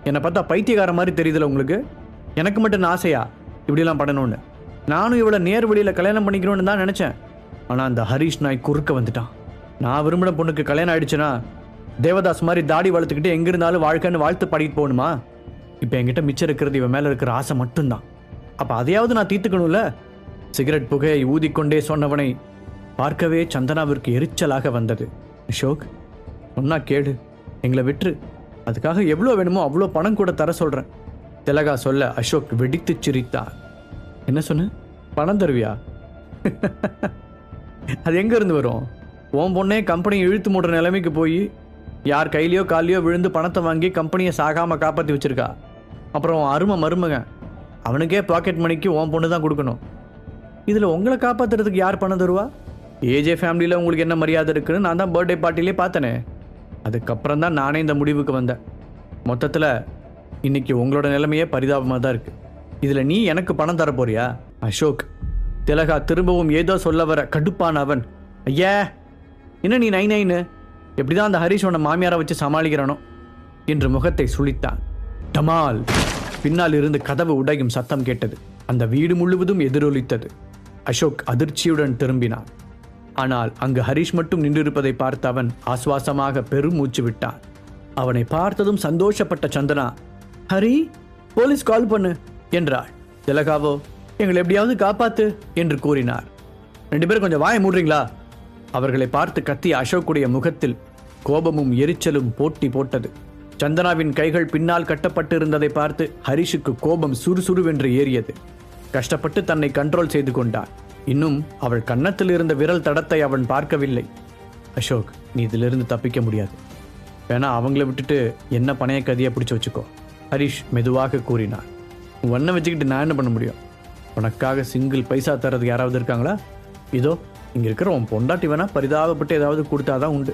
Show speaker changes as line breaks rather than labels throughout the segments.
என்னை பார்த்தா பைத்தியக்கார மாதிரி தெரியுதுல உங்களுக்கு? எனக்கு மட்டும் ஆசையா இப்படிலாம் பண்ணணும்னு? நானும் இவ்வளோ நேர் வழியில் கல்யாணம் பண்ணிக்கணும்னு தான் நினச்சேன். ஆனால் அந்த ஹரீஷ் நாய் குறுக்க வந்துட்டான். நான் விரும்பின பொண்ணுக்கு கல்யாணம் ஆயிடுச்சுன்னா தேவதாஸ் மாதிரி தாடி வளர்த்துக்கிட்டு எங்கே இருந்தாலும் வாழ்க்கைன்னு வாழ்த்து பாடிட்டு போகணுமா? இப்போ என்கிட்ட மிச்சம் இருக்கிறது இவன் மேலே இருக்கிற ஆசை மட்டும்தான். அப்போ அதையாவது நான் தீர்த்துக்கணும்ல. சிகரெட் புகையை ஊதிக்கொண்டே சொன்னவனை பார்க்கவே சந்தனாவிற்கு எரிச்சலாக வந்தது. அசோக், சொன்னா கேடு, எங்களை விட்டுரு. அதுக்காக எவ்வளோ வேணுமோ அவ்வளோ பணம் கூட தர சொல்கிறேன். திலகா சொல்ல அசோக் வெடித்து சிரித்தான். என்ன சொன்ன? பணம் தருவியா? அது எங்க இருந்து வரும்? உன் பொண்ணே கம்பெனியை இழுத்து மூடுற நிலைமைக்கு போய் யார் கையிலையோ காலையோ விழுந்து பணத்தை வாங்கி கம்பெனியை சாகாமல் காப்பாற்றி வச்சிருக்கா. அப்புறம் அருமை மருமகன், அவனுக்கே பாக்கெட் மணிக்கு உன் பொண்ணு தான் கொடுக்கணும். இதில் உங்களை காப்பாற்றுறதுக்கு யார் பணம் தருவா? ஏஜே ஃபேமிலியில் உங்களுக்கு என்ன மரியாதை இருக்குன்னு நான் தான் பர்த்டே பார்ட்டிலே பார்த்தனே. அதுக்கப்புறம் தான் நானே இந்த முடிவுக்கு வந்தேன். மொத்தத்தில் இன்னைக்கு உங்களோட நிலைமையே பரிதாபமாக தான் இருக்குது. இதில் நீ எனக்கு பணம் தர போறியா? அசோக், திலகா திரும்பவும் ஏதோ சொல்ல வர கடுப்பான அவன், ஐயா என்ன நீ நைன்னு எப்படி தான் அந்த ஹரிஷ் உன்னை மாமியாரை வச்சு சமாளிக்கிறானோ என்று முகத்தை சுளித்தான். டமால்! பின்னால் இருந்து கதவு உடையும் சத்தம் கேட்டது. அந்த வீடு முழுவதும் எதிரொலித்தது. அசோக் அதிர்ச்சியுடன் திரும்பினான். ஆனால் அங்கு ஹரிஷ் மட்டும் நின்றிருப்பதை பார்த்து அவன் ஆசுவாசமாக பெருமூச்சு விட்டான். அவனை பார்த்ததும் சந்தோஷப்பட்ட சந்தனா, ஹரி, போலீஸ் கால் பண்ணு என்றாள். திலகாவோ, எங்களை எப்படியாவது காப்பாத்து என்று கூறினார். 2 பேரும் கொஞ்சம் வாயை மூடுறீங்களா? அவர்களை பார்த்து கத்திய அசோக்குடைய முகத்தில் கோபமும் எரிச்சலும் போட்டி போட்டது. சந்தனாவின் கைகள் பின்னால் கட்டப்பட்டு இருந்ததை பார்த்து ஹரிஷுக்கு கோபம் சுறுசுறுவென்று ஏறியது. கஷ்டப்பட்டு தன்னை கண்ட்ரோல் செய்து கொண்டான். இன்னும் அவள் கன்னத்தில் இருந்த விரல் தடத்தை அவன் பார்க்கவில்லை. அசோக், நீ இதிலிருந்து தப்பிக்க முடியாது. வேணா அவங்கள விட்டுட்டு என்ன பணைய கதியை பிடிச்சு வச்சுக்கோ, ஹரிஷ் மெதுவாக கூறினான். உன்னை வச்சுக்கிட்டு நான் என்ன பண்ண முடியும்? உனக்காக சிங்கிள் பைசா தரது யாராவது இருக்காங்களா? இதோ இங்கே இருக்கிற உன் பொண்டாட்டி வேணா பரிதாபப்பட்டு ஏதாவது கொடுத்தாதான் உண்டு.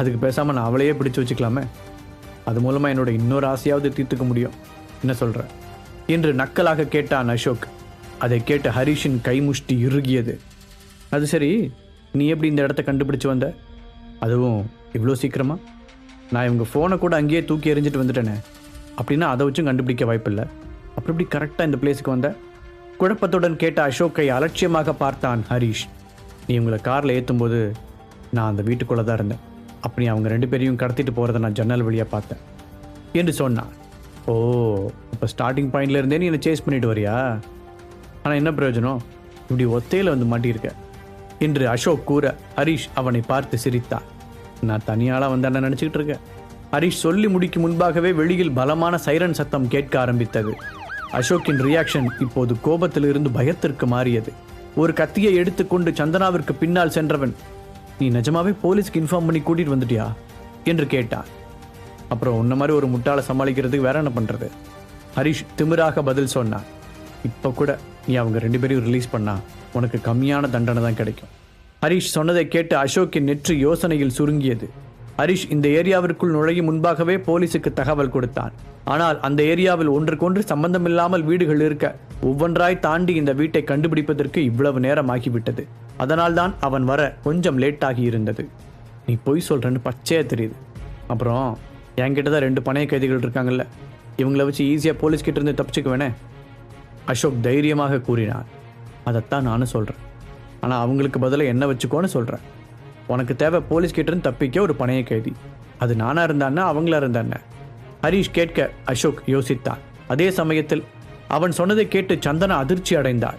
அதுக்கு பேசாமல் நான் அவளையே பிடிச்சு வச்சுக்கலாமே. அது மூலமாக என்னோட இன்னொரு ஆசையாவது தீர்த்துக்க முடியும். என்ன சொல்கிற என்று நக்கலாக கேட்டான் அசோக். அதை கேட்ட ஹரிஷின் கைமுஷ்டி இறுகியது. அது சரி, நீ எப்படி இந்த இடத்த கண்டுபிடிச்சு வந்த? அதுவும் இவ்வளோ சீக்கிரமா? நான் இவங்க ஃபோனை கூட அங்கேயே தூக்கி எறிஞ்சிட்டு வந்துட்டேனே. அப்படின்னா அதை வச்சும் கண்டுபிடிக்க வாய்ப்பில்லை. அப்புறம் எப்படி கரெக்டாக இந்த பிளேஸுக்கு வந்த? குழப்பத்துடன் கேட்ட அசோக்கை அலட்சியமாக பார்த்தான் ஹரிஷ். நீ உங்களை காரில் ஏற்றும்போது நான் அந்த வீட்டுக்குள்ளே தான் இருந்தேன். அப்படி அவங்க 2 பேரையும் கடத்திட்டு போகிறத நான் ஜன்னல் வழியாக பார்த்தேன் என்று சொன்னான். ஓ, இப்போ ஸ்டார்டிங் பாயிண்ட்ல இருந்தே நீ என்னை சேஸ் பண்ணிட்டு வரியா? ஆனால் என்ன பிரயோஜனம்? இப்படி ஒத்தையில் வந்து மாட்டியிருக்க என்று அசோக் கூற ஹரிஷ் அவனை பார்த்து சிரித்தான். நான் தனியாளாக வந்தேன்னு நினச்சிக்கிட்டு இருக்கேன். ஹரிஷ் சொல்லி முடிக்கும் முன்பாகவே வெளியில் பலமான சைரன் சத்தம் கேட்க ஆரம்பித்தது. அசோக்கின் ரியாக்ஷன் இப்போது கோபத்திலிருந்து பயத்திற்கு மாறியது. ஒரு கத்தியை எடுத்துக்கொண்டு சந்தனாவிற்கு பின்னால் சென்றவன், நீ நிஜமாவே போலீஸ்க்கு இன்ஃபார்ம் பண்ணி கூட்டிட்டு வந்துட்டியா என்று கேட்டான். அப்புறம் உன்ன மாதிரி ஒரு முட்டாளை சமாளிக்கிறதுக்கு வேற என்ன பண்றது? ஹரிஷ் திமிராக பதில் சொன்னான். இப்போ கூட நீ அவங்க 2 பேரையும் ரிலீஸ் பண்ணா உனக்கு கம்மியான தண்டனை தான் கிடைக்கும். ஹரிஷ் சொன்னதை கேட்டு அசோக்கின் நெற்றி யோசனையில் சுருங்கியது. ஹரிஷ் இந்த ஏரியாவிற்குள் நுழையும் முன்பாகவே போலீஸுக்கு தகவல் கொடுத்தான். ஆனால் அந்த ஏரியாவில் ஒன்றுக்கொன்று சம்பந்தமில்லாமல் வீடுகள் இருக்க ஒவ்வொன்றாய் தாண்டி இந்த வீட்டை கண்டுபிடிப்பதற்கு இவ்வளவு நேரம் ஆகிவிட்டது. அதனால்தான் அவன் வர கொஞ்சம் லேட்டாகி இருந்தது. நீ பொய் சொல்றன்னு பச்சையா தெரியுது. அப்புறம் என்கிட்ட தான் 2 பணைய கைதிகள் இருக்காங்கல்ல, இவங்கள வச்சு ஈஸியாக போலீஸ் கிட்ட இருந்து தப்பிச்சுக்க வேணே அசோக் தைரியமாக கூறினான். அதைத்தான் நானும் சொல்கிறேன். ஆனால் அவங்களுக்கு பதிலாக என்ன வச்சுக்கோன்னு சொல்கிறேன். உனக்கு தேவை போலீஸ் கிட்ட இருந்து தப்பிக்க ஒரு பணைய கைதி. அது நானா இருந்தான்னா அவங்களா இருந்தானே? ஹரிஷ் கேட்க அசோக் யோசித்தான். அதே சமயத்தில் அவன் சொன்னதை கேட்டு சந்தனா அதிர்ச்சி அடைந்தாள்.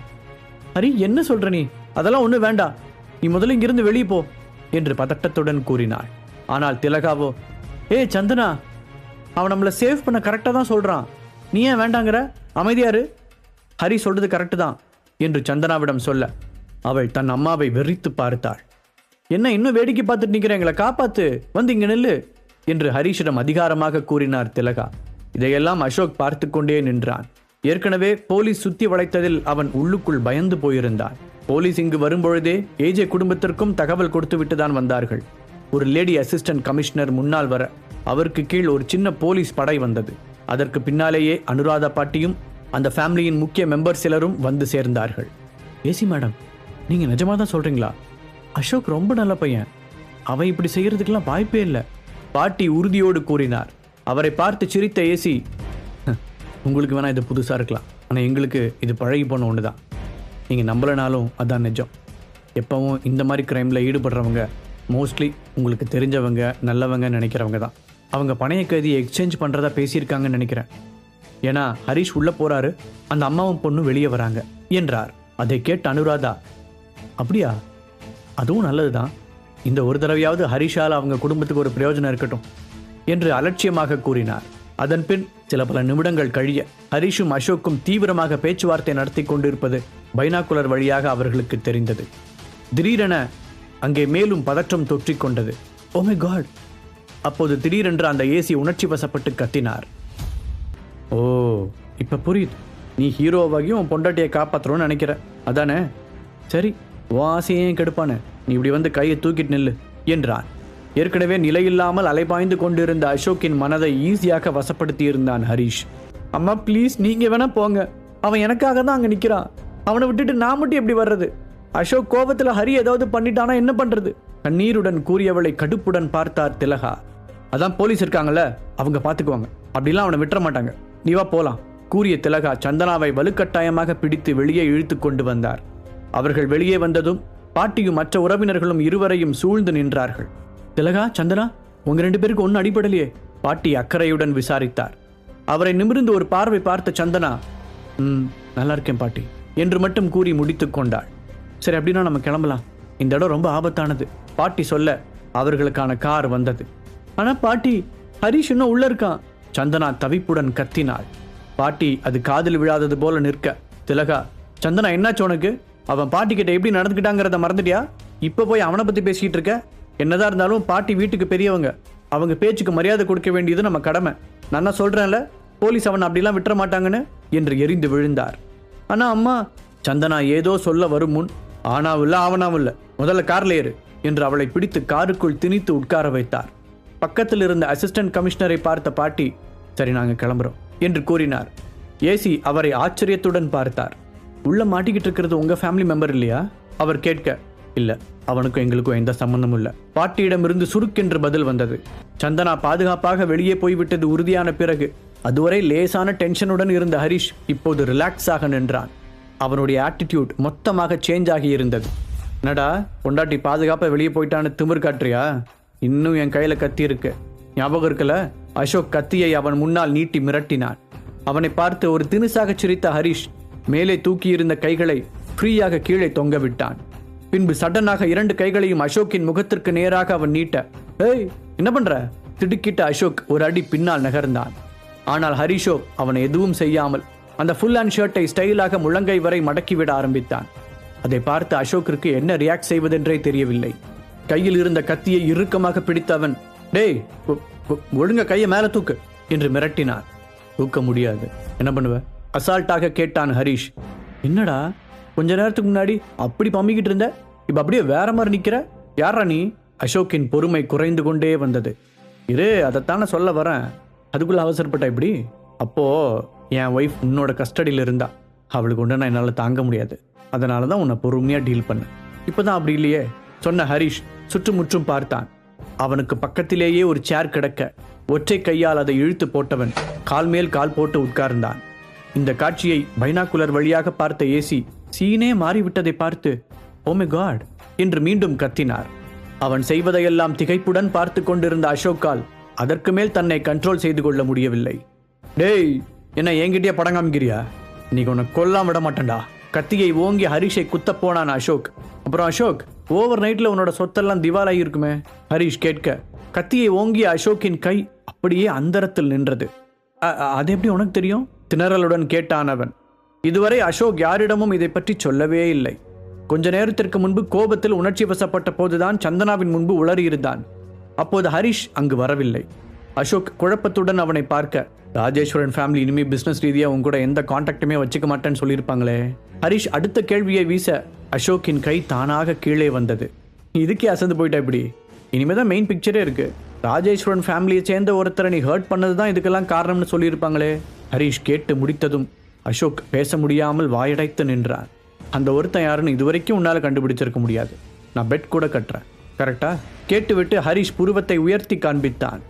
ஹரி, என்ன சொல்ற நீ? அதெல்லாம் ஒன்றும் வேண்டாம், நீ முதல்ல இங்கிருந்து வெளியே போ என்று பதட்டத்துடன் கூறினாள். ஆனால் திலகாவோ, ஏய் சந்தனா, அவன் நம்மளை சேவ் பண்ண கரெக்டாக தான் சொல்கிறான், நீ ஏன் வேண்டாங்கிற? அமைதியாரு. ஹரி சொல்றது கரெக்டு தான் என்று சந்தனாவிடம் சொல்ல அவள் தன் அம்மாவை வெறித்து பார்த்தாள். என்ன இன்னும் வேடிக்கை பார்த்துட்டு நிற்கிறேன், எங்களை காப்பாத்து, வந்து இங்கே நெல்லு என்று ஹரிஷிடம் அதிகாரமாக கூறினார் திலகா. இதையெல்லாம் அசோக் பார்த்து கொண்டே நின்றான். ஏற்கனவே போலீஸ் சுத்தி வளைத்ததில் அவன் உள்ளுக்குள் பயந்து போயிருந்தான். போலீஸ் இங்கு வரும்பொழுதே ஏஜே குடும்பத்திற்கும் தகவல் கொடுத்து விட்டுதான் வந்தார்கள். ஒரு லேடி அசிஸ்டன்ட் கமிஷனர் முன்னால் வர அவருக்கு கீழ் ஒரு சின்ன போலீஸ் படை வந்தது. அதற்கு பின்னாலேயே அனுராதா பாட்டியும் அந்த ஃபேமிலியின் முக்கிய மெம்பர் சிலரும் வந்து சேர்ந்தார்கள். ஏசி மேடம், நீங்க நிஜமா தான் சொல்றீங்களா? அசோக் ரொம்ப நல்ல பையன், அவன் இப்படி செய்யறதுக்கெல்லாம் வாய்ப்பே இல்லை, பாட்டி உறுதியோடு கூறினார். அவரை பார்த்து சிரித்த ஏசி, உங்களுக்கு வேணால் இது புதுசாக இருக்கலாம், ஆனால் எங்களுக்கு இது பழகி போன ஒன்று தான். நீங்கள் நம்பலைனாலும் அதான் நிஜம். எப்போவும் இந்த மாதிரி க்ரைமில் ஈடுபடுறவங்க மோஸ்ட்லி உங்களுக்கு தெரிஞ்சவங்க, நல்லவங்க நினைக்கிறவங்க தான். அவங்க பணைய கைதியை எக்ஸ்சேஞ்ச் பண்ணுறதா பேசியிருக்காங்கன்னு நினைக்கிறேன். ஏன்னா ஹரிஷ் உள்ளே போகிறாரு, அந்த அம்மாவும் பொண்ணும் வெளியே வராங்க என்றார். அதை கேட்ட அனுராதா, அப்படியா, அதுவும் நல்லது தான். இந்த ஒரு தடவையாவது ஹரிஷால் அவங்க குடும்பத்துக்கு ஒரு பிரயோஜனம் இருக்கட்டும் என்று அலட்சியமாக கூறினார். அதன் பின் சில பல நிமிடங்கள் கழிய ஹரிஷும் அசோக்கும் தீவிரமாக பேச்சுவார்த்தை நடத்தி கொண்டிருப்பது பைனாகுலர் வழியாக அவர்களுக்கு தெரிந்தது. திடீரென அங்கே மேலும் பதற்றம் தொற்றிக்கொண்டது. Oh my God! அப்போது திடீரென்று அந்த ஏசி உணர்ச்சி வசப்பட்டு கத்தினார். ஓ, இப்ப புரியுது. நீ ஹீரோவாகியும் உன் பொண்டாட்டியை காப்பாற்றணும்னு நினைக்கிற, அதானே? சரி, உன் ஆசையையும் கெடுப்பானே, நீ இப்படி வந்து கையை தூக்கிட்டு நில்லு என்றான். ஏற்கனவே நிலையில்லாமல் அலைபாய்ந்து கொண்டிருந்த அசோக்கின் மனதை ஈஸியாக வசப்படுத்தி இருந்தான் ஹரிஷ். அம்மா ப்ளீஸ், நீங்க வேணா போங்க, அவன் எனக்காக தான் அங்கே நிற்கிறான், அவனை விட்டுட்டு நான் மட்டும் எப்படி வர்றது? அசோக் கோபத்தில் ஹரி ஏதாவது பண்ணிட்டானா என்ன பண்றது? கண்ணீருடன் கூறியவளை கடுப்புடன் பார்த்தார் திலகா. அதான் போலீஸ் இருக்காங்கல்ல, அவங்க பார்த்துக்குவாங்க, அப்படிலாம் அவனை விட்டுற மாட்டாங்க, நீ வா போலாம் கூறிய திலகா சந்தனாவை வலுக்கட்டாயமாக பிடித்து வெளியே இழுத்து கொண்டு வந்தார். அவர்கள் வெளியே வந்ததும் பாட்டியும் மற்ற உறவினர்களும் இருவரையும் சூழ்ந்து நின்றார்கள். திலகா, சந்தனா, உங்க 2 பேருக்கு ஒன்றும் அடிபடலையே? பாட்டி அக்கறையுடன் விசாரித்தார். அவரை நிமிர்ந்து ஒரு பார்வை பார்த்த சந்தனா, நல்லா இருக்கேன் பாட்டி என்று மட்டும் கூறி முடித்து கொண்டாள். சரி, அப்படின்னா நம்ம கிளம்பலாம், இந்த இடம் ரொம்ப ஆபத்தானது பாட்டி சொல்ல அவர்களுக்கான கார் வந்தது. ஆனா பாட்டி, ஹரிஷ் இன்னும் உள்ள இருக்கான், சந்தனா தவிப்புடன் கத்தினாள். பாட்டி அது காதில் விழாதது போல நிற்க, திலகா, சந்தனா என்னாச்சு உனக்கு? அவன் பாட்டி கிட்ட எப்படி நடந்துக்கிட்டாங்கிறத மறந்துட்டியா? இப்ப போய் அவனை பத்தி பேசிக்கிட்டு இருக்க? என்னதான் இருந்தாலும் பாட்டி வீட்டுக்கு பெரியவங்க, அவங்க பேச்சுக்கு மரியாதை கொடுக்க வேண்டியது நம்ம கடமை. நான் தான் சொல்றேன்ல, போலீஸ் அவனை அப்படிலாம் விட்டுற மாட்டாங்கன்னு என்று எரிந்து விழுந்தார். ஆனா அம்மா, சந்தனா ஏதோ சொல்ல வரும் முன், ஆனாவில்ல ஆவனாவில்ல, முதல்ல கார்ல ஏறு என்று அவளை பிடித்து காருக்குள் திணித்து உட்கார வைத்தார். பக்கத்தில் இருந்த அசிஸ்டன்ட் கமிஷனரை பார்த்த பாட்டி, சரி நாங்க கிளம்புறோம் என்று கூறினார். ஏசி அவரை ஆச்சரியத்துடன் பார்த்தார். உள்ள மாட்டிக்கிட்டு இருக்கிறது உங்க ஃபேமிலி மெம்பர் இல்லையா? அவர் கேட்க, இல்ல, அவனுக்கும் எங்களுக்கும் எந்த சம்பந்தமும் இல்ல. பாட்டியிடமிருந்து சுருக்கென்று பதில் வந்தது. சந்தனா பாதுகாப்பாக வெளியே போய்விட்டது உறுதியான பிறகு அதுவரை லேசான டென்ஷனுடன் இருந்த ஹரிஷ் இப்போது ரிலாக்ஸாக நின்றான். அவனுடைய ஆட்டிடியூட் மொத்தமாக சேஞ்ச் ஆகி இருந்தது. என்னடா, பொண்டாட்டி பாதுகாப்பா வெளியே போயிட்டான்னு திமிர் காட்டுறியா? இன்னும் என் கையில கத்தி இருக்கு, ஞாபகம் இருக்கல? அசோக் கத்தியை அவன் முன்னால் நீட்டி மிரட்டினான். அவனை பார்த்து ஒரு தினுசாக சிரித்த ஹரிஷ் மேலே தூக்கியிருந்த கைகளை ஃப்ரீயாக கீழே தொங்க விட்டான். பின்பு சடனாக 2 கைகளையும் அசோக்கின் முகத்திற்கு நேராக அவன் நீட்ட, ஏய் என்ன பண்ற? திடுக்கிட்ட அசோக் ஒரு அடி பின்னால் நகர்ந்தான். ஆனால் ஹரிஷோ அவன் எதுவும் செய்யாமல் அந்த ஃபுல் ஹேண்ட் ஷர்ட்டை ஸ்டைலாக முழங்கை வரை மடக்கிவிட ஆரம்பித்தான். அதை பார்த்து அசோக்கிற்கு என்ன ரியாக்ட் செய்வதென்றே தெரியவில்லை. கையில் இருந்த கத்தியை இறுக்கமாக பிடித்தவன், டேய் ஒழுங்க கையை மேல தூக்கு என்று மிரட்டினான். தூக்க முடியாது, என்ன பண்ணுவ? அசால்ட்டாக கேட்டான் ஹரிஷ். என்னடா, கொஞ்ச நேரத்துக்கு முன்னாடி அப்படி பம்பிக்கிட்டு இருந்த, இப்ப அப்படியே வேற மாதிரி நிக்கிற, யாரா நீ? அசோக்கின் பொறுமை குறைந்து கொண்டே வந்தது. இரு, அதைத்தானே சொல்ல வரேன், அதுக்குள்ள அவசரப்பட்ட இப்படி? அப்போ என் ஒய்ஃப் உன்னோட கஸ்டடியில் இருந்தா, அவளுக்கு ஒன்று நான் என்னால் தாங்க முடியாது, அதனால தான் உன்னை பொறுமையாக டீல் பண்ண. இப்போதான் அப்படி இல்லையே சொன்ன ஹரிஷ் சுற்றுமுற்றும் பார்த்தான். அவனுக்கு பக்கத்திலேயே ஒரு சேர் கிடக்க ஒற்றை கையால் அதை இழுத்து போட்டவன் கால் மேல் கால் போட்டு உட்கார்ந்தான். இந்த காட்சியை பைனாகுலர் வழியாக பார்த்த ஏசி சீனே மாறிவிட்டதை பார்த்து, ஓ மை காட் என்று மீண்டும் கத்தினார். அவன் செய்வதையெல்லாம் திகைப்புடன் பார்த்து கொண்டிருந்த அசோக்கால் அதற்கு மேல் தன்னை கண்ட்ரோல் செய்து கொள்ள முடியவில்லை. டேய், என்ன என்கிட்டயே படம் காமிக்கிறியா? நீங்க உன்னை கொல்லாம விட மாட்டேன்டா. கத்தியை ஓங்கி ஹரிஷை குத்த போனான் அசோக். அப்புறம் அசோக், ஓவர் நைட்ல உன்னோட சொத்தெல்லாம் திவாலாகி இருக்குமே? ஹரிஷ் கேட்க, கத்தியை ஓங்கிய அசோக்கின் கை அப்படியே அந்தரத்தில் நின்றது. அது எப்படி உனக்கு தெரியும்? திணறலுடன் கேட்டான் அவன். இதுவரை அசோக் யாரிடமும் இதை பற்றி சொல்லவே இல்லை. கொஞ்ச நேரத்திற்கு முன்பு கோபத்தில் உணர்ச்சி வசப்பட்ட போதுதான் சந்தனாவின் முன்பு உளறியிருந்தான். அப்போது ஹரிஷ் அங்கு வரவில்லை. அசோக் குழப்பத்துடன் அவனை பார்க்க, ராஜேஸ்வரன் ஃபேமிலி இனிமே பிசினஸ் ரீதியா உன் கூட எந்த கான்டாக்டுமே வச்சுக்க மாட்டேன்னு சொல்லியிருப்பாங்களே. ஹரிஷ் அடுத்த கேள்வியை வீச அசோக்கின் கை தானாக கீழே வந்தது. இதுக்கே அசந்து போயிட்டா இப்படி? இனிமேதான் மெயின் பிக்சரே இருக்கு. ராஜேஸ்வரன் ஃபேமிலியை சேர்ந்த ஒருத்தரை நீ ஹர்ட் பண்ணதுதான் இதுக்கெல்லாம் காரணம்னு சொல்லியிருப்பாங்களே. ஹரிஷ் கேட்டு முடித்ததும் அசோக் பேச முடியாமல் வாயடைத்து நின்றான். அந்த ஒருத்தன் யாருன்னு இதுவரைக்கும் உன்னால கண்டுபிடிச்சிருக்க முடியாது, நான் பெட் கூட கட்டுறேன், கரெக்டா? கேட்டுவிட்டு ஹரிஷ் புருவத்தை உயர்த்தி காண்பித்தான்.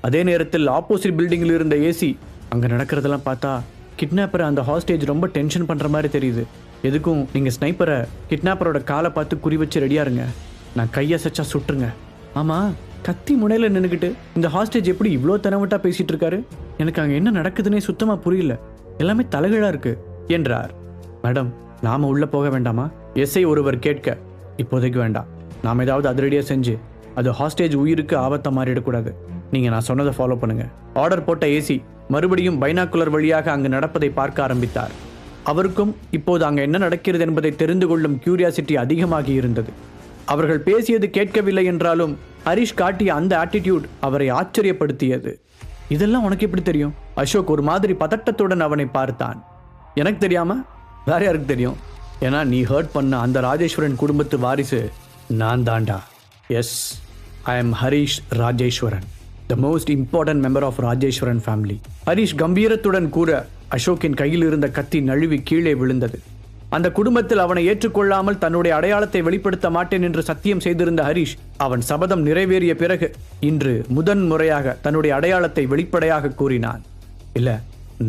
அதே நேரத்தில் ஆப்போசிட் பில்டிங்கில் இருந்த ஏசி, அங்க நடக்கிறதெல்லாம் பார்த்தா கிட்னாப்பரை அந்த ஹாஸ்டேஜ் ரொம்ப டென்ஷன் பண்ணுற மாதிரி தெரியுது. எதுக்கும் நீங்கள் ஸ்னைப்பரை கிட்னாப்பரோட காலை பார்த்து குறி வச்சு ரெடியாக இருங்க. நான் கையசைச்சா சுட்டுருங்க. ஆமாம், கத்தி முனையில் நின்றுக்கிட்டு இந்த ஹாஸ்டேஜ் எப்படி இவ்வளோ தெனவட்டா பேசிகிட்டு இருக்காரு? எனக்கு அங்கே என்ன நடக்குதுன்னே சுத்தமாக புரியல. எல்லாமே தலைகீழாக இருக்கு என்றார். மேடம், நாம் உள்ளே போக வேண்டாமா? எஸ்ஐ ஒருவர் கேட்க, இப்போதைக்கு வேண்டாம். நாம் ஏதாவது அதிரடியாக செஞ்சு அது ஹாஸ்டேஜ் உயிருக்கு ஆபத்தை மாறிடக்கூடாது. நீங்கள் நான் சொன்னதை ஃபாலோ பண்ணுங்கள். ஆர்டர் போட்ட ஏசி மறுபடியும் பைனாக்குலர் வழியாக அங்கு நடப்பதை பார்க்க ஆரம்பித்தார். அவருக்கும் இப்போது அங்கே என்ன நடக்கிறது என்பதை தெரிந்து கொள்ளும் கியூரியாசிட்டி அதிகமாகி இருந்தது. அவர்கள் பேசியது கேட்கவில்லை என்றாலும் ஹரிஷ் காட்டிய அந்த ஆட்டிடியூட் அவரை ஆச்சரியப்படுத்தியது. இதெல்லாம் உனக்கு எப்படி தெரியும்? அசோக் ஒரு மாதிரி பதட்டத்துடன் அவனை பார்த்தான். எனக்கு தெரியாம வேற யாருக்கு தெரியும்? ஏன்னா நீ ஹர்ட் பண்ண அந்த ராஜேஸ்வரன் குடும்பத்து வாரிசு நான் தாண்டா. Yes, I am Harish Rajeswaran, the most important member of Rajeswaran family. Harish கம்பீரத்துடன் கூற அசோக்கின் கையில் இருந்த கத்தி நழுவி கீழே விழுந்தது. அந்த குடும்பத்தில் அவனை ஏற்றுக்கொள்ளாமல் தன்னுடைய அடையாளத்தை வெளிப்படுத்த மாட்டேன் என்று சத்தியம் செய்திருந்த ஹரிஷ் அவன் சபதம் நிறைவேறிய பிறகு இன்று முதன் முறையாக தன்னுடைய அடையாளத்தை வெளிப்படையாக கூறினான். இல்ல,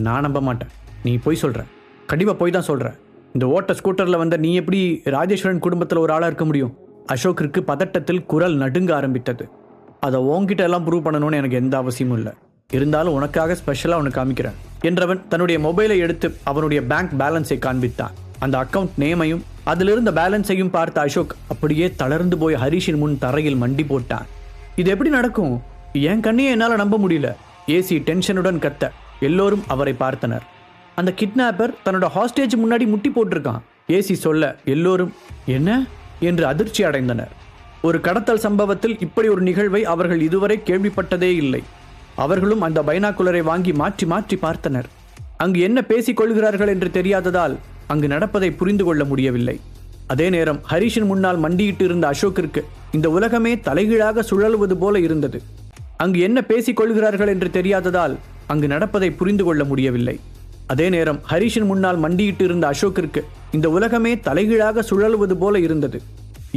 நான் நம்ப மாட்டேன். நீ போய் சொல்ற. கண்டிப்பா போய் தான் சொல்ற. இந்த ஓட்ட ஸ்கூட்டர்ல வந்த நீ எப்படி ராஜேஸ்வரன் குடும்பத்தில் ஒரு ஆளா இருக்க முடியும்? அசோக்கிற்கு பதட்டத்தில் குரல் நடுங்க ஆரம்பித்தது. அதை உன்கிட்ட எல்லாம் ப்ரூவ் பண்ணணும்னு எனக்கு எந்த அவசியமும் இல்லை. இருந்தாலும் உனக்காக ஸ்பெஷலாக அவனுக்கு காமிக்கிறேன் என்றவன் தன்னுடைய மொபைலை எடுத்து அவனுடைய பேங்க் பேலன்ஸை காண்பித்தான். அந்த அக்கவுண்ட் நேமையும் அதிலிருந்த பேலன்ஸையும் பார்த்த அசோக் அப்படியே தளர்ந்து போய் ஹரிஷின் முன் தரையில் மண்டி போட்டான். இது எப்படி நடக்கும்? என் கண்ணையே என்னால் நம்ப முடியல. ஏசி டென்ஷனுடன் கத்த எல்லோரும் அவரை பார்த்தனர். அந்த கிட்னாப்பர் தன்னோட ஹாஸ்டேஜ் முன்னாடி முட்டி போட்டிருக்கான். ஏசி சொல்ல எல்லோரும் என்ன என்று அதிர்ச்சி அடைந்தனர். ஒரு கடத்தல் சம்பவத்தில் இப்படி ஒரு நிகழ்வை அவர்கள் இதுவரை கேள்விப்பட்டதே இல்லை. அவர்களும் அந்த பைனாக்குலரை வாங்கி மாற்றி மாற்றி பார்த்தனர். அங்கு என்ன பேசிக் கொள்கிறார்கள் என்று தெரியாததால் அங்கு நடப்பதை புரிந்து கொள்ள முடியவில்லை. அதே நேரம் ஹரிஷின் முன்னால் மண்டியிட்டு இருந்த அசோக்கிற்கு இந்த உலகமே தலைகீழாக சுழலுவது போல இருந்தது. அங்கு என்ன பேசிக் கொள்கிறார்கள் என்று தெரியாததால் அங்கு நடப்பதை புரிந்து கொள்ள முடியவில்லை. அதே நேரம் ஹரிஷின் முன்னால் மண்டியிட்டு இருந்த அசோக்கிற்கு இந்த உலகமே தலைகீழாக சுழலுவது போல இருந்தது.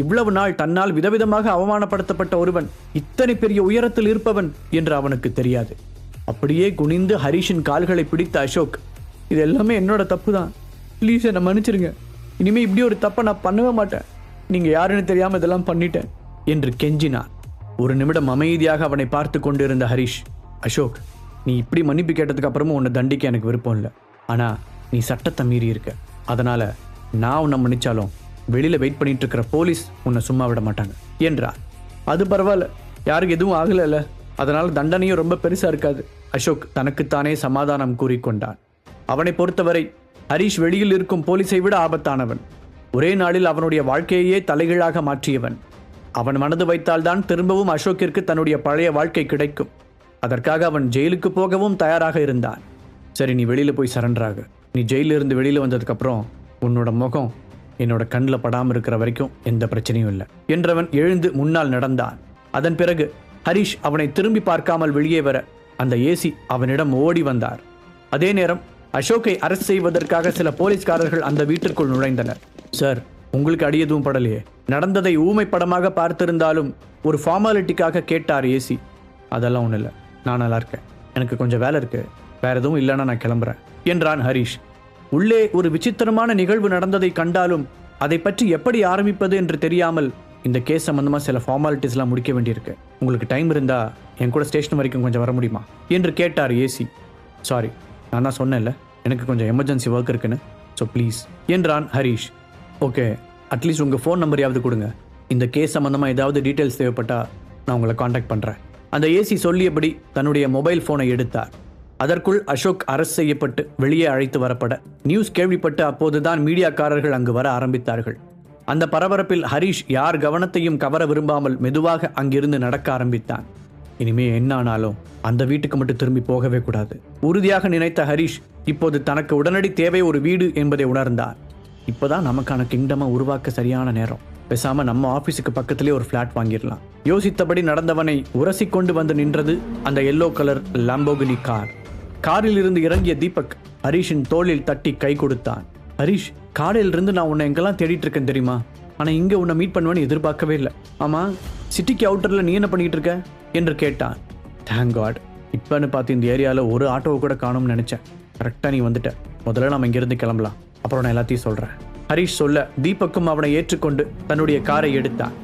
இவ்வளவு நாள் தன்னால் விதவிதமாக அவமானப்படுத்தப்பட்ட ஒருவன் இத்தனை பெரிய உயரத்தில் இருப்பவன் என்று அவனுக்கு தெரியாது. அப்படியே குனிந்து ஹரிஷின் கால்களை பிடித்த அசோக், இது எல்லாமே என்னோட தப்பு தான், ப்ளீஸ் என்னை மன்னிச்சிருங்க. இனிமே இப்படி ஒரு தப்பை நான் பண்ணவே மாட்டேன். நீங்க யாருன்னு தெரியாம இதெல்லாம் பண்ணிட்டேன் என்று கெஞ்சினான். ஒரு நிமிடம் அமைதியாக அவனை பார்த்து கொண்டிருந்த ஹரிஷ், அசோக், நீ இப்படி மன்னிப்பு கேட்டதுக்கு அப்புறமும் உன்னை தண்டிக்க எனக்கு விருப்பம் இல்லை. ஆனா நீ சட்டத்தை மீறி இருக்க. அதனால நான் உன்னை மன்னிச்சாலும் வெளியில வெயிட் பண்ணிட்டு இருக்கிற போலீஸ் உன்னை சும்மா விட மாட்டாங்க என்றார். அது பரவாயில்ல, யாருக்கு எதுவும் ஆகல, அதனால தண்டனையும் ரொம்ப பெருசா இருக்காது. அசோக் தனக்குத்தானே சமாதானம் கூறிக்கொண்டான். அவனை பொறுத்தவரை ஹரிஷ் வெளியில் இருக்கும் போலீஸை விட ஆபத்தானவன். ஒரே நாளில் அவனுடைய வாழ்க்கையே தலைகீழாக மாற்றியவன். அவன் மனது வைத்தால்தான் திரும்பவும் அசோக்கிற்கு தன்னுடைய பழைய வாழ்க்கை கிடைக்கும். அதற்காக அவன் ஜெயிலுக்கு போகவும் தயாராக இருந்தான். சரி, நீ வெளியில போய் சரண்டராக. நீ ஜெயிலிருந்து வெளியில வந்ததுக்கு அப்புறம் உன்னோட முகம் என்னோட கண்ணில் படாமல் இருக்கிற வரைக்கும் எந்த பிரச்சனையும் இல்லை என்றவன் எழுந்து முன்னால் நடந்தான். அதன் பிறகு ஹரிஷ் அவனை திரும்பி பார்க்காமல் வெளியே வர அந்த ஏசி அவனிடம் ஓடி வந்தார். அதே நேரம் அசோக்கை அரெஸ்ட் செய்வதற்காக சில போலீஸ்காரர்கள் அந்த வீட்டிற்குள் நுழைந்தனர். சார், உங்களுக்கு அடி எதுவும் படலையே? நடந்ததை ஊமை படமாக பார்த்திருந்தாலும் ஒரு ஃபார்மாலிட்டிக்காக கேட்டார் ஏசி. அதெல்லாம் ஒன்றும் இல்லை, நான் நல்லா இருக்கேன். எனக்கு கொஞ்சம் வேலை இருக்கு, வேற எதுவும் இல்லைன்னா நான் கிளம்புறேன் என்றான் ஹரிஷ். உள்ளே ஒரு விசித்திரமான நிகழ்வு நடந்ததை கண்டாலும் அதை பற்றி எப்படி ஆரம்பிப்பது என்று தெரியாமல் இந்த கேஸ் சம்பந்தமாக சில ஃபார்மாலிட்டிஸ்லாம் முடிக்க வேண்டியிருக்கு. உங்களுக்கு டைம் இருந்தா என் கூட ஸ்டேஷன் வரைக்கும் கொஞ்சம் வர முடியுமா என்று கேட்டார் ஏசி. சாரி, நான் தான் சொன்னேன்ல எனக்கு கொஞ்சம் எமர்ஜென்சி ஒர்க் இருக்குன்னு, ஸோ ப்ளீஸ் என்றான் ஹரிஷ். ஓகே, அட்லீஸ்ட் உங்கள் ஃபோன் நம்பரையாவது கொடுங்க. இந்த கேஸ் சம்பந்தமாக ஏதாவது டீட்டெயில்ஸ் தேவைப்பட்டா நான் உங்களை காண்டாக்ட் பண்ணுறேன். அந்த ஏசி சொல்லியபடி தன்னுடைய மொபைல் ஃபோனை எடுத்தார். அதற்குள் அசோக் அரெஸ்ட் செய்யப்பட்டு வெளியே அழைத்து வரப்பட நியூஸ் கேள்விப்பட்டு அப்போதுதான் மீடியாக்காரர்கள் அங்கு வர ஆரம்பித்தார்கள். அந்த பரபரப்பில் ஹரிஷ் யார் கவனத்தையும் கவர விரும்பாமல் மெதுவாக அங்கிருந்து நடக்க ஆரம்பித்தான். இனிமே என்ன ஆனாலும் அந்த வீட்டுக்கு மட்டும் திரும்பி போகவே கூடாது உறுதியாக நினைத்த ஹரிஷ் இப்போது தனக்கு உடனடி தேவை ஒரு வீடு என்பதை உணர்ந்தார். இப்போதான் நமக்கான கிங்டமை உருவாக்க சரியான நேரம். பேசாம நம்ம ஆபீஸுக்கு பக்கத்திலே ஒரு பிளாட் வாங்கிடலாம். யோசித்தபடி நடந்தவனை உரசி கொண்டு வந்து நின்றது அந்த எல்லோ கலர் லாம்போகினி கார். காரில் இருந்து இறங்கிய தீபக் ஹரிஷின் தோளில் தட்டி கை கொடுத்தான். ஹரிஷ், காலையில இருந்து நான் உன்னை எங்கெல்லாம் தேடிட்டு இருக்கேன் தெரியுமா? ஆனா இங்க உன்னை மீட் பண்ணுவேன்னு எதிர்பார்க்கவே இல்லை. ஆமா, சிட்டிக்கு அவுட்டர்ல நீ என்ன பண்ணிட்டு இருக்க என்று கேட்டான். தேங்க் காட், இப்பன்னு பார்த்து இந்த ஏரியாவில் ஒரு ஆட்டோவை கூட காணும்னு நினைச்சேன். கரெக்டாக நீ வந்துட்ட. முதல்ல நம்ம இங்கிருந்து கிளம்பலாம், அப்புறம் நான் எல்லாத்தையும் சொல்கிறேன். ஹரிஷ் சொல்ல தீபக்கும் அவனை ஏற்றுக்கொண்டு தன்னுடைய காரை எடுத்தான்.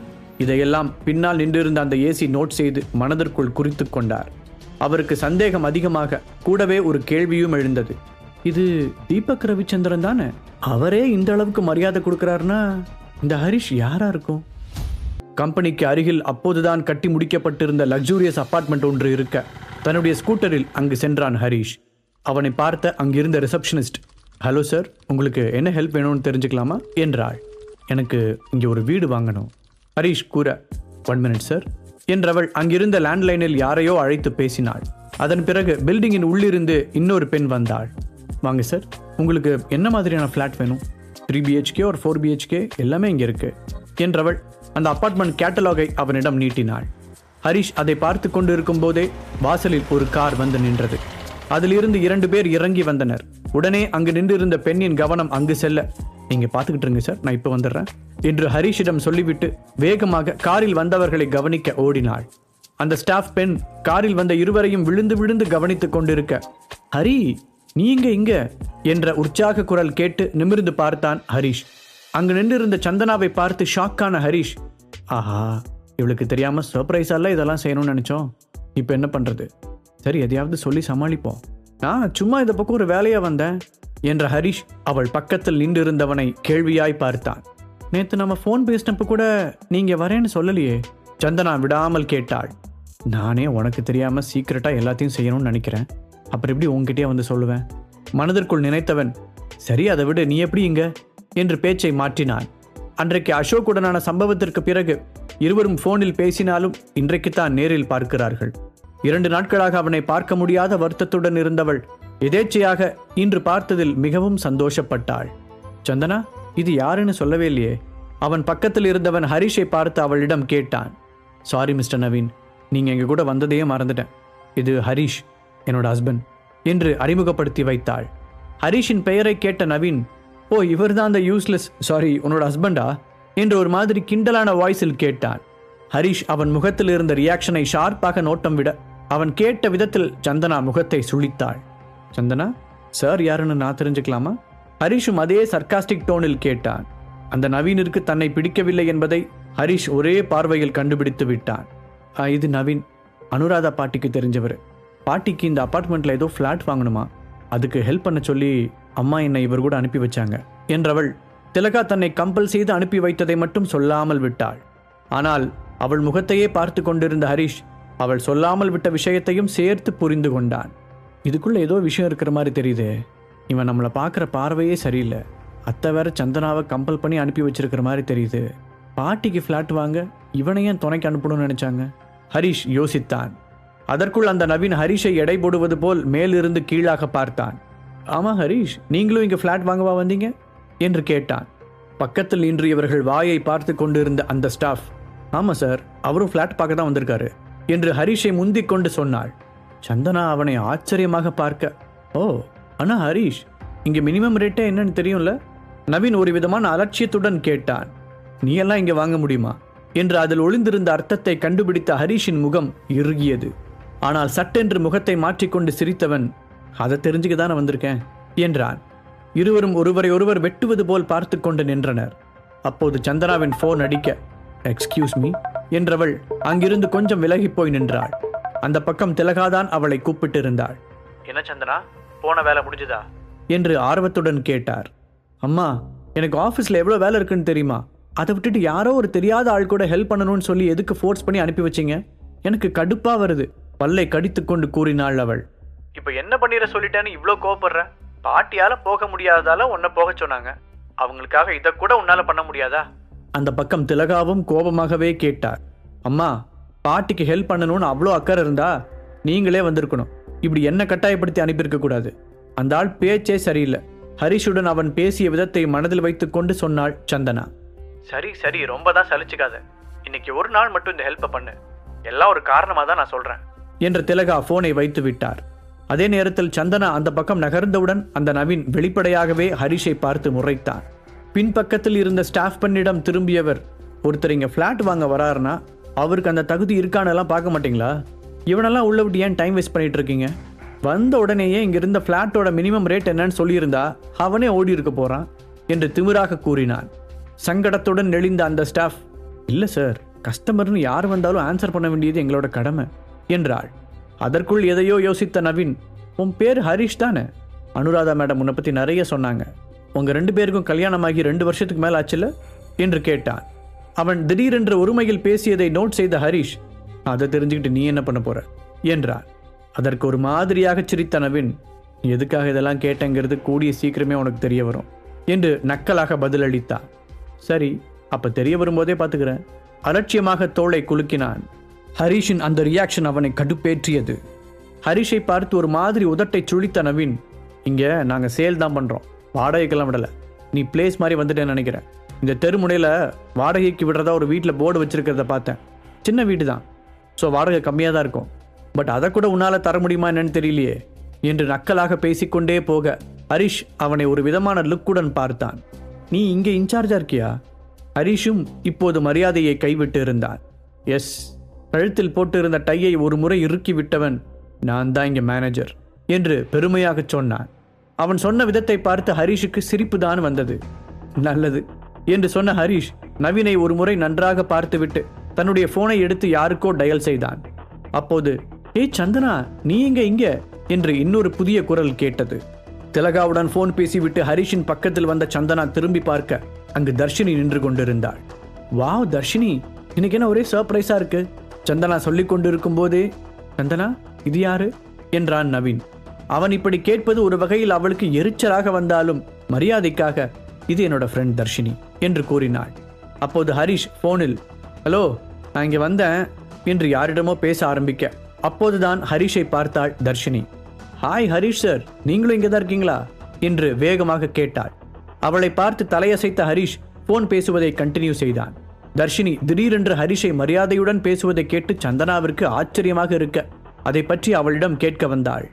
இதையெல்லாம் பின்னால் நின்றிருந்த அந்த ஏசி நோட் செய்து மனதிற்குள் குறித்து கொண்டார். அவருக்கு சந்தேகம் அதிகமாக, கூடவே ஒரு கேள்வியும் எழுந்தது. இது தீபக் ரவிச்சந்திரன் தானே? அவரே இந்த அளவுக்கு மரியாதை கொடுக்கிறாருன்னா இந்த ஹரிஷ் யாரா இருக்கும்? கம்பெனிக்கு அருகில் அப்போதுதான் கட்டி முடிக்கப்பட்டிருந்த லக்ஸூரியஸ் அபார்ட்மெண்ட் ஒன்று இருக்க தன்னுடைய ஸ்கூட்டரில் அங்கு சென்றான் ஹரிஷ். அவனை பார்த்த அங்கிருந்த ரிசப்ஷனிஸ்ட், ஹலோ சார், உங்களுக்கு என்ன ஹெல்ப் வேணும்னு தெரிஞ்சுக்கலாமா என்றாள். எனக்கு இங்கே ஒரு வீடு வாங்கணும். ஹரிஷ் கூற, 1 மினிட் சார் என்றவள் அங்கிருந்த லேண்ட்லைனில் யாரையோ அழைத்து பேசினாள். அதன் பிறகு பில்டிங்கின் உள்ளிருந்து இன்னொரு பெண் வந்தாள். வாங்க சார், உங்களுக்கு என்ன மாதிரியான ஃப்ளாட் வேணும்? 3 BHK ஒரு 4 BHK எல்லாமே இங்கே இருக்கு என்றவள் அந்த அபார்ட்மெண்ட் கேட்டலாகை அவனிடம் நீட்டினாள். ஹரிஷ் அதை பார்த்து கொண்டு இருக்கும் போதே வாசலில் ஒரு கார் வந்து நின்றது. அதிலிருந்து 2 பேர் இறங்கி வந்தனர். உடனே அங்கு நின்றிருந்த பெண்ணின் கவனம் அங்கு செல்ல, நீங்க பார்த்துக்கிட்டு இருங்க சார், நான் இப்போ வந்துடுறேன் என்று ஹரிஷிடம் சொல்லிவிட்டு வேகமாக காரில் வந்தவர்களை கவனிக்க ஓடினாள். அந்த ஸ்டாஃப் பெண் காரில் வந்த இருவரையும் விழுந்து விழுந்து கவனித்துக் கொண்டிருக்க, ஹரி நீங்க இங்க என்ற உற்சாக குரல் கேட்டு நிமிர்ந்து பார்த்தான் ஹரிஷ். அங்கு நின்றிருந்த சந்தனாவை பார்த்து ஷாக்கான ஹரிஷ், ஆஹா, இவளுக்கு தெரியாம சர்ப்ரைஸால இதெல்லாம் செய்யணும்னு நினைச்சோம், இப்போ என்ன பண்றது? சரி, எதையாவது சொல்லி சமாளிப்போம். நான் சும்மா இந்த பக்கம் ஒரு வேலையா வந்தேன் என்ற ஹரிஷ் அவள் பக்கத்தில் நின்றிருந்தவனை கேள்வியாய் பார்த்தான். நேத்து நம்ம ஃபோன் பேசினப்ப கூட நீங்க வரேன்னு சொல்லலையே? சந்தனா விடாமல் கேட்டாள். நானே உனக்கு தெரியாம சீக்கிரட்டா எல்லாத்தையும் செய்யணும்னு நினைக்கிறேன், அப்புறம் எப்படி உங்ககிட்டயே வந்து சொல்லுவேன்? மனதிற்குள் நினைத்தவன், சரி அதை விட நீ எப்படி இங்க என்று பேச்சை மாற்றினான். அன்றைக்கு அசோக்குடனான சம்பவத்திற்கு பிறகு இருவரும் போனில் பேசினாலும் இன்றைக்குத்தான் நேரில் பார்க்கிறார்கள். 2 நாட்களாக அவனை பார்க்க முடியாத வருத்தத்துடன் இருந்தவள் எதேச்சையாக இன்று பார்த்ததில் மிகவும் சந்தோஷப்பட்டாள். சந்தனா, இது யாருன்னு சொல்லவே இல்லையே? அவன் பக்கத்தில் இருந்தவன் ஹரிஷை பார்த்து அவளிடம் கேட்டான். சாரி மிஸ்டர் நவீன், நீங்க எங்க கூட வந்ததையே மறந்துட்டேன். இது ஹரிஷ், என்னோட ஹஸ்பண்ட் என்று அறிமுகப்படுத்தி வைத்தாள். ஹரிஷின் பெயரை கேட்ட நவீன், ஓ இவர்தான் அந்த யூஸ்லெஸ், சாரி உன்னோட ஹஸ்பண்டா என்று ஒரு மாதிரி கிண்டலான வாய்ஸில் கேட்டான். ஹரிஷ் அவன் முகத்தில் இருந்த ரியாக்ஷனை ஷார்ப்பாக நோட்டம் விட அவன் கேட்ட விதத்தில் சந்தனா முகத்தை சுளித்தாள். சந்தனா, சார் யாருன்னு நான் தெரிஞ்சுக்கலாமா? ஹரிஷும் அதே சர்க்காஸ்டிக் டோனில் கேட்டான். அந்த நவீனிற்கு தன்னை பிடிக்கவில்லை என்பதை ஹரிஷ் ஒரே பார்வையில் கண்டுபிடித்து விட்டான். இது நவீன், அனுராதா பாட்டிக்கு தெரிஞ்சவர். பாட்டிக்கு இந்த அபார்ட்மெண்ட்ல ஏதோ ஃப்ளாட் வாங்கணுமா, அதுக்கு ஹெல்ப் பண்ண சொல்லி அம்மா என்னை இவர் கூட அனுப்பி வச்சாங்க என்றவள் திலகா தன்னை கம்பல் செய்து அனுப்பி வைத்ததை மட்டும் சொல்லாமல் விட்டாள். ஆனால் அவள் முகத்தையே பார்த்து கொண்டிருந்த ஹரிஷ் அவள் சொல்லாமல் விட்ட விஷயத்தையும் சேர்த்து புரிந்து கொண்டான். இதுக்குள்ள ஏதோ விஷயம் இருக்கிற மாதிரி தெரியுது. இவன் நம்மளை பார்க்குற பார்வையே சரியில்லை. அத்தை வேற சந்தனாவை கம்பல் பண்ணி அனுப்பி வச்சிருக்கிற மாதிரி தெரியுது. பாட்டிக்கு ஃப்ளாட் வாங்க இவனையும் துணைக்கு அனுப்பணும்னு நினைச்சாங்க. ஹரிஷ் யோசித்தான். அதற்குள் அந்த நவீன் ஹரிஷை எடை போடுவது போல் மேலிருந்து கீழாக பார்த்தான். ஆமா ஹரிஷ், நீங்களும் இங்கே ஃப்ளாட் வாங்கவா வந்தீங்க என்று கேட்டான். பக்கத்தில் நின்று இவர்கள் வாயை பார்த்து கொண்டிருந்த அந்த ஸ்டாஃப், ஆமாம் சார், அவரும் ஃப்ளாட் பார்க்க தான் வந்திருக்காரு என்று ஹரிஷை முந்திக் கொண்டு சொன்னாள். சந்தனா அவனை ஆச்சரியமாக பார்க்க, ஓ அண்ணா ஹரிஷ், இங்கே மினிமம் ரேட்டே என்னன்னு தெரியும்ல? நவீன் ஒரு விதமான அலட்சியத்துடன் கேட்டான். நீ எல்லாம் இங்கே வாங்க முடியுமா என்று அதில் ஒளிந்திருந்த அர்த்தத்தை கண்டுபிடித்த ஹரிஷின் முகம் இறுகியது. ஆனால் சட்டென்று முகத்தை மாற்றிக்கொண்டு சிரித்தவன், அதை தெரிஞ்சுக்க தானே வந்திருக்கேன் என்றான். இருவரும் ஒருவரை ஒருவர் வெட்டுவது போல் பார்த்து கொண்டு நின்றனர். அப்போது சந்தனாவின் போன் அடிக்க, எக்ஸ்கியூஸ் மீ என்றவள் அங்கிருந்து கொஞ்சம் விலகி போய் நின்றாள். அந்த பக்கம் திலகாதான் அவளை கூப்பிட்டிருந்தாள். என்ன சந்தனா, போன வேலை முடிஞ்சுதா என்று ஆர்வத்துடன் கேட்டார். அம்மா, எனக்கு ஆஃபீஸில் எவ்வளோ வேலை இருக்குன்னு தெரியுமா? அதை விட்டுட்டு யாரோ ஒரு தெரியாத ஆள் கூட ஹெல்ப் பண்ணணும்னு சொல்லி எதுக்கு ஃபோர்ஸ் பண்ணி அனுப்பி வச்சிங்க? எனக்கு கடுப்பாக வருது, பல்லை கடித்து கொண்டு கூறினாள் அவள். இப்போ என்ன பண்ணிட சொல்லிட்டேன்னு இவ்வளோ கோவப்படுற? பாட்டியால் போக முடியாததால உன்னை போக சொன்னாங்க, அவங்களுக்காக இதை கூட உன்னால் பண்ண முடியாதா? அந்த பக்கம் திலகாவும் கோபமாகவே கேட்டார். அம்மா, பாட்டிக்கு ஹெல்ப் பண்ணணும்னு அவ்வளோ அக்கறை இருந்தா நீங்களே வந்திருக்கணும். இப்படி என்ன கட்டாயப்படுத்தி அனுப்பியிருக்க கூடாது. அந்த ஆள் பேச்சே சரியில்லை. ஹரிஷுடன் அவன் பேசிய விதத்தை மனதில் வைத்துக் கொண்டு சொன்னாள் சந்தனா. சரி சரி, ரொம்ப தான் சலிச்சுக்காத. இன்னைக்கு ஒரு நாள் மட்டும் இந்த ஹெல்ப்பை பண்ணு, எல்லாம் ஒரு காரணமாக தான் நான் சொல்றேன் என்று திலகா போனை வைத்து விட்டார். அதே நேரத்தில் சந்தனா அந்த பக்கம் நகர்ந்தவுடன் அந்த நவீன் வெளிப்படையாகவே ஹரிஷை பார்த்து முறைத்தான். பின்பக்கத்தில் இருந்த ஸ்டாஃப் பெண்ணிடம் திரும்பியவர், ஒருத்தர் இங்கே ஃப்ளாட் வாங்க வராருன்னா அவருக்கு அந்த தகுதி இருக்கானெல்லாம் பார்க்க மாட்டீங்களா? இவனெல்லாம் உள்ள விட்டு ஏன் டைம் வேஸ்ட் பண்ணிட்டு இருக்கீங்க? வந்த உடனேயே இங்க இருந்த பிளாட்டோட மினிமம் ரேட் என்னன்னு சொல்லியிருந்தா அவனே ஓடி இருக்க போறான் என்று திமிராக கூறினான். சங்கடத்துடன் நெளிந்த அந்த ஸ்டாஃப், இல்ல சார், கஸ்டமர்னு யார் வந்தாலும் ஆன்சர் பண்ண வேண்டியது எங்களோட கடமை என்றாள். அதற்குள் எதையோ யோசித்த நவீன், உன் பேர் ஹரிஷ் தானே? அனுராதா மேடம் உன்னை பத்தி நிறைய சொன்னாங்க. உங்க 2 பேருக்கும் கல்யாணமாகி 2 வருஷத்துக்கு மேல ஆச்சுல என்று கேட்டான். அவன் திடீரென்று ஒருமையில் பேசியதை நோட் செய்த ஹரிஷ், அதை தெரிஞ்சுக்கிட்டு நீ என்ன பண்ண போற என்றான். அதற்கு ஒரு மாதிரியாக சிரித்த நவீன், எதுக்காக இதெல்லாம் கேட்டங்கிறது கூடிய சீக்கிரமே உனக்கு தெரிய வரும் என்று நக்கலாக பதிலளித்தான். சரி, அப்ப தெரிய வரும்போதே பார்த்துக்கிறேன். அலட்சியமாக தோளை குலுக்கினான். ஹரிஷின் அந்த ரியாக்ஷன் அவனை கடுப்பேற்றியது. ஹரிஷை பார்த்து ஒரு மாதிரி உதட்டை சுழித்த நவீன், இங்க நாங்க சேல் தான் பண்றோம், வாடகைக்கெல்லாம் விடல. நீ பிளேஸ் மாதிரி வந்துட்டேன்னு நினைக்கிறேன். இந்த தெருமுனையில் வாடகைக்கு விடுறதா ஒரு வீட்டில் போர்டு வச்சிருக்கிறத பார்த்தேன். சின்ன வீடு தான், ஸோ வாடகை கம்மியாக தான் இருக்கும். பட் அதை கூட உன்னால் தர முடியுமா என்னன்னு தெரியலையே என்று நக்கலாக பேசிக்கொண்டே போக ஹரிஷ் அவனை ஒரு விதமான லுக்குடன் பார்த்தான். நீ இங்கே இன்சார்ஜா இருக்கியா? ஹரிஷும் இப்போது மரியாதையை கைவிட்டு இருந்தான். எஸ், கழுத்தில் போட்டு இருந்த டையை ஒரு முறை இறுக்கி விட்டவன், நான் தான் இங்கே மேனேஜர் என்று பெருமையாக சொன்னான். அவன் சொன்ன விதத்தை பார்த்து ஹரிஷுக்கு சிரிப்பு தான் வந்தது. நல்லது என்று சொன்ன ஹரிஷ் நவீனை ஒரு முறை நன்றாக பார்த்துவிட்டு தன்னுடைய போனை எடுத்து யாருக்கோ டயல் செய்தான். அப்போது, ஏய் சந்தனா, நீ இங்க என்று இன்னொரு புதிய குரல் கேட்டது. திலகாவுடன் போன் பேசிவிட்டு ஹரிஷின் பக்கத்தில் வந்த சந்தனா திரும்பி பார்க்க அங்கு தர்ஷினி நின்று கொண்டிருந்தாள். வாவ் தர்ஷினி, இன்னைக்கு என்ன ஒரே சர்ப்ரைஸா இருக்கு? சந்தனா சொல்லிக் கொண்டிருக்கும் போதே, சந்தனா இது யாரு என்றான் நவீன். அவன் இப்படி கேட்பது ஒரு வகையில் அவளுக்கு எரிச்சலாக வந்தாலும் மரியாதைக்காக, இது என்னோட ஃப்ரெண்ட் தர்ஷினி என்று கூறினாள். அப்போது ஹரிஷ் போனில், ஹலோ, நான் இங்கே வந்தேன் என்று யாரிடமோ பேச ஆரம்பிக்க அப்போதுதான் ஹரிஷை பார்த்தாள் தர்ஷினி. ஹாய் ஹரிஷ் சார், நீங்களும் இங்கே தான் இருக்கீங்களா என்று வேகமாக கேட்டாள். அவளை பார்த்து தலையசைத்த ஹரிஷ் போன் பேசுவதை கண்டினியூ செய்தான். தர்ஷினி திடீரென்று ஹரிஷை மரியாதையுடன் பேசுவதை கேட்டு சந்தனாவிற்கு ஆச்சரியமாக இருக்க அதை பற்றி அவளிடம் கேட்க வந்தாள்.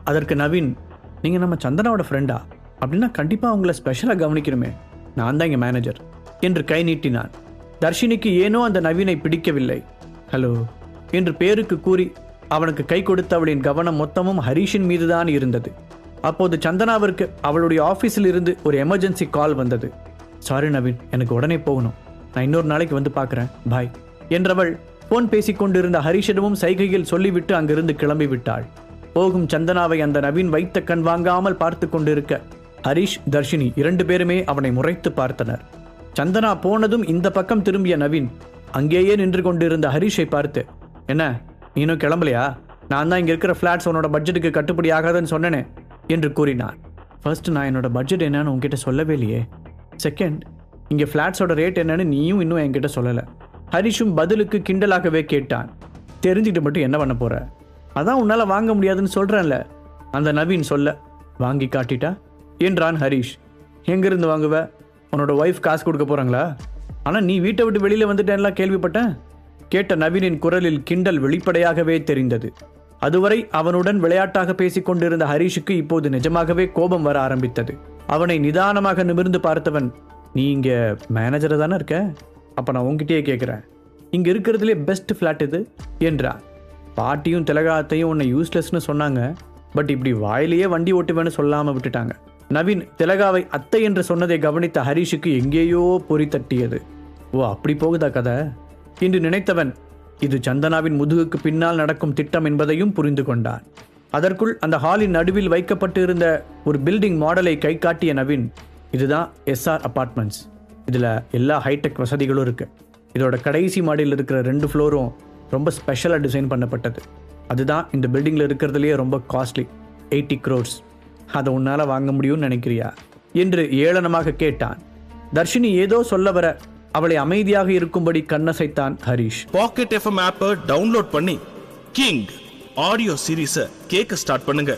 அதற்கு நவீன், நீங்கள் நம்ம சந்தனாவோட ஃப்ரெண்டா? அப்படின்னா கண்டிப்பாக உங்களை ஸ்பெஷலாக கவனிக்கணுமே, நான் தான் இங்கே மேனேஜர் என்று கை நீட்டினான். தர்ஷினிக்கு ஏனோ அந்த நவீனை பிடிக்கவில்லை. ஹலோ என்று பேருக்கு கூறி அவனுக்கு கை கொடுத்த அவளின் கவனம் மொத்தமும் ஹரிஷின் மீதுதான் இருந்தது. அப்போது சந்தனாவிற்கு அவளுடைய ஆஃபீஸில் இருந்து ஒரு எமர்ஜென்சி கால் வந்தது. சாரி நவீன், எனக்கு உடனே போகணும், நான் இன்னொரு நாளைக்கு வந்து பார்க்குறேன், பாய் என்றவள் போன் பேசிக்கொண்டிருந்த ஹரிஷிடமும் சைகையில் சொல்லிவிட்டு அங்கிருந்து கிளம்பி விட்டாள். போகும் சந்தனாவை அந்த நவீன் வைத்த கண் வாங்காமல் பார்த்து கொண்டிருக்க ஹரிஷ், தர்ஷினி 2 பேருமே அவனை முறைத்து பார்த்தனர். சந்தனா போனதும் இந்த பக்கம் திரும்பிய நவீன் அங்கேயே நின்று கொண்டிருந்த ஹரிஷை பார்த்து, என்ன நீனும் கிளம்பலையா? நான் தான் இங்கே இருக்கிற ஃப்ளாட்ஸ் உன்னோட பட்ஜெட்டுக்கு கட்டுப்படி ஆகாதுன்னு சொன்னேனே என்று கூறினான். ஃபர்ஸ்ட், நான் என்னோட பட்ஜெட் என்னன்னு உங்ககிட்ட சொல்லவே இல்லையே. செகண்ட், இங்கே ஃப்ளாட்ஸோட ரேட் என்னன்னு நீயும் இன்னும் என்கிட்ட சொல்லலை. ஹரிஷும் பதிலுக்கு கிண்டலாகவே கேட்டான். தெரிஞ்சுக்கிட்டு மட்டும் என்ன பண்ண போற? அதான் உன்னால் வாங்க முடியாதுன்னு சொல்கிறேன்ல. அந்த நவீன் சொல்ல, வாங்கி காட்டிட்டா என்றான் ஹரிஷ். எங்கிருந்து வாங்குவ? உன்னோட ஒய்ஃப் காசு கொடுக்க போகிறாங்களா? ஆனால் நீ வீட்டை விட்டு வெளியில் வந்துட்டேன்லாம் கேள்விப்பட்டேன். கேட்ட நவீனின் குரலில் கிண்டல் வெளிப்படையாகவே தெரிந்தது. அதுவரை அவனுடன் விளையாட்டாக பேசிக் கொண்டிருந்த ஹரிஷுக்கு இப்போது நிஜமாகவே கோபம் வர ஆரம்பித்தது. அவனை நிதானமாக நிமிர்ந்து பார்த்தவன், நீ இங்கே மேனேஜரை தானே இருக்க? அப்போ நான் உங்ககிட்டயே கேட்குறேன், இங்கே இருக்கிறதுலே பெஸ்ட் ஃப்ளாட் இது என்றான். பாட்டியும் திலகாத்தையும் உன்னை யூஸ்லெஸ்னு சொன்னாங்க, பட் இப்படி வாயிலேயே வண்டி ஓட்டுவேன்னு சொல்லாமல் விட்டுட்டாங்க. நவீன் திலகாவை அத்தை என்று சொன்னதை கவனித்த ஹரிஷுக்கு எங்கேயோ பொறி தட்டியது. ஓ, அப்படி போகுதா கதை என்று நினைத்தவன் இது சந்தனாவின் முதுகுக்கு பின்னால் நடக்கும் திட்டம் என்பதையும் புரிந்து கொண்டான். அதற்குள் அந்த ஹாலின் நடுவில் வைக்கப்பட்டு இருந்த ஒரு பில்டிங் மாடலை கை காட்டிய நவீன், இதுதான் எஸ்ஆர் அபார்ட்மெண்ட்ஸ். இதில் எல்லா ஹைடெக் வசதிகளும் இருக்கு. இதோட கடைசி மாடியில் இருக்கிற 2 ஃப்ளோரும் ரொம்ப ஸ்பெஷலாக டிசைன் பண்ணப்பட்டது. அதுதான் இந்த பில்டிங்கில் இருக்கிறதுலேயே ரொம்ப காஸ்ட்லி, 80 crores. அதை உன்னால் வாங்க முடியும்னு நினைக்கிறியா என்று ஏளனமாக கேட்டான். தர்ஷினி ஏதோ சொல்ல வர அவளை அமைதியாக இருக்கும்படி கண்ணசைத்தான் ஹரிஷ்.
பாக்கெட் எஃப்எம் ஆப்பை டவுன்லோட் பண்ணி கிங் ஆடியோ சீரீஸை கேட்க ஸ்டார்ட் பண்ணுங்க.